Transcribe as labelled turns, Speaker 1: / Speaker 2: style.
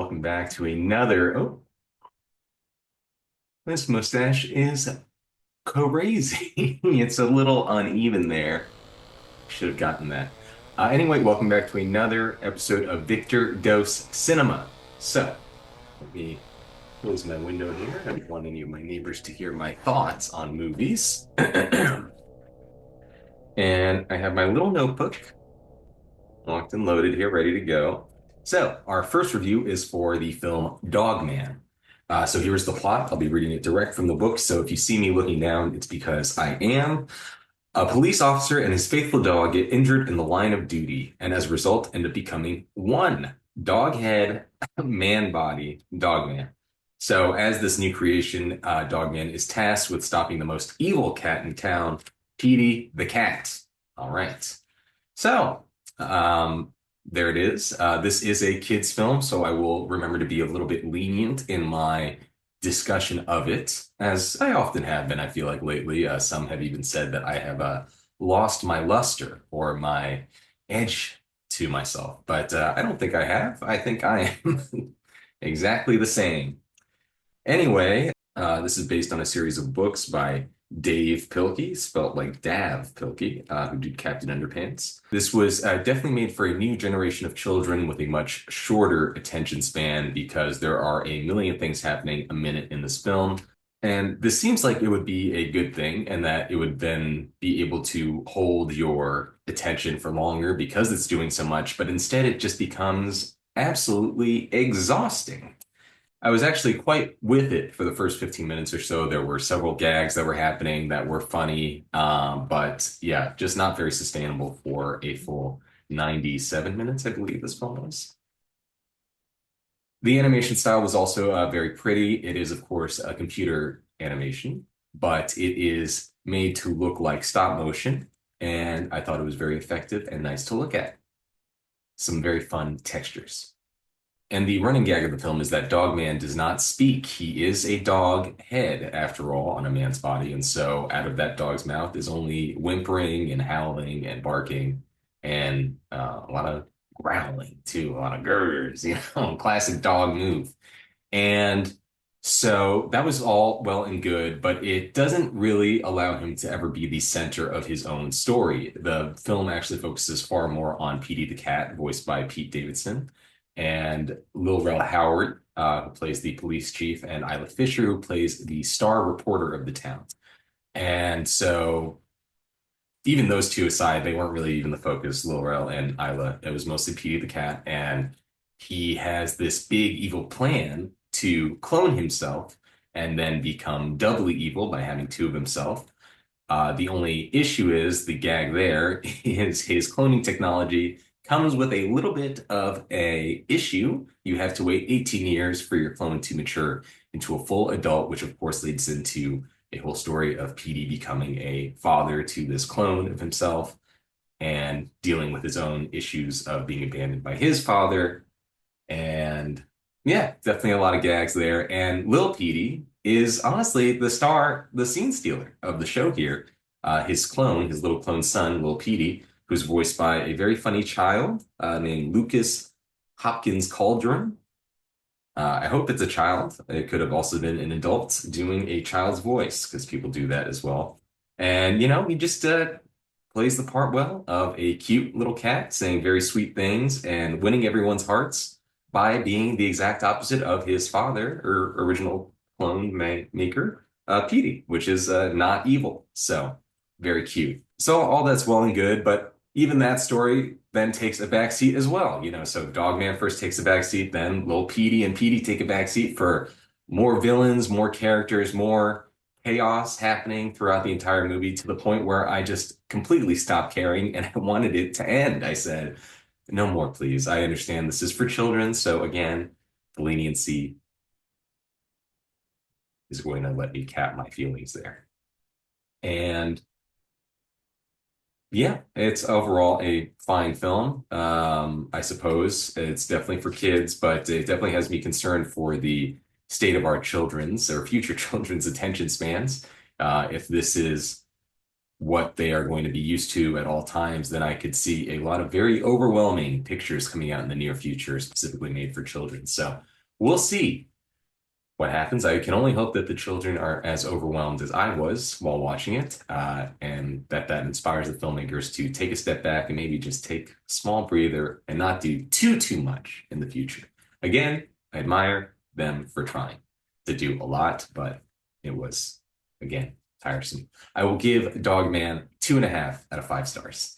Speaker 1: welcome back to another. Oh, this mustache is crazy. It's a little uneven there. Should have gotten that. Anyway, welcome back to another episode of Victor Dose Cinema. So, let me close my window here. I don't want any of my neighbors to hear my thoughts on movies. And I have my little notebook locked and loaded here, ready to go. So, our first review is for the film Dogman. So here's the plot. I'll be reading it direct from the book. So if you see me looking down, it's because I am. A police officer and his faithful dog get injured in the line of duty, and as a result, end up becoming one dog head, man body, Dogman. So as this new creation, Dogman is tasked with stopping the most evil cat in town, Petey the cat. All right. So, there it is. This is a kids' film, so I will remember to be a little bit lenient in my discussion of it, as I often have been, I feel like lately. Some have even said that I have lost my luster or my edge to myself, but I don't think I have. I think I am exactly the same. Anyway, this is based on a series of books by Dave Pilkey, spelled like Dav Pilkey, who did Captain Underpants. This was definitely made for a new generation of children with a much shorter attention span because there are a million things happening a minute in this film. And this seems like it would be a good thing and that it would then be able to hold your attention for longer because it's doing so much, but instead it just becomes absolutely exhausting. I was actually quite with it for the first 15 minutes or so. There were several gags that were happening that were funny, but yeah, just not very sustainable for a full 97 minutes, I believe this film was. The animation style was also very pretty. It is, of course, a computer animation, but it is made to look like stop motion, and I thought it was very effective and nice to look at. Some very fun textures. And the running gag of the film is that Dogman does not speak. He is a dog head, after all, on a man's body. And so out of that dog's mouth is only whimpering and howling and barking and a lot of growling, too, a lot of gurrs, classic dog move. And so that was all well and good, but it doesn't really allow him to ever be the center of his own story. The film actually focuses far more on Petey the cat, voiced by Pete Davidson, and Lil Rel Howard, who plays the police chief, and Isla Fisher, who plays the star reporter of the town. And so, even those two aside, they weren't really even the focus, Lil Rel and Isla. It was mostly Petey the cat, and he has this big evil plan to clone himself and then become doubly evil by having two of himself. The only issue is the gag there is his cloning technology comes with a little bit of a issue. You have to wait 18 years for your clone to mature into a full adult, which of course leads into a whole story of Petey becoming a father to this clone of himself and dealing with his own issues of being abandoned by his father. And yeah, definitely a lot of gags there. And Lil Petey is honestly the star, the scene stealer of the show here. His clone, his little clone son, Lil Petey, who's voiced by a very funny child named Lucas Hopkins Cauldron. I hope it's a child. It could have also been an adult doing a child's voice because people do that as well. And, he just plays the part well of a cute little cat saying very sweet things and winning everyone's hearts by being the exact opposite of his father or original clone maker, Petey, which is not evil. So very cute. So all that's well and good, but even that story then takes a backseat as well. So Dogman first takes a backseat, then Lil Petey and Petey take a backseat for more villains, more characters, more chaos happening throughout the entire movie to the point where I just completely stopped caring and I wanted it to end. I said, no more, please. I understand this is for children. So again, the leniency is going to let me cap my feelings there. And yeah, it's overall a fine film. I suppose it's definitely for kids, but it definitely has me concerned for the state of our children's or future children's attention spans. If this is what they are going to be used to at all times, then I could see a lot of very overwhelming pictures coming out in the near future, specifically made for children. So we'll see what happens. I can only hope that the children are as overwhelmed as I was while watching it, and that inspires the filmmakers to take a step back and maybe just take a small breather and not do too much in the future. Again, I admire them for trying to do a lot, but it was, again, tiresome. I will give Dog Man 2.5 out of 5 stars.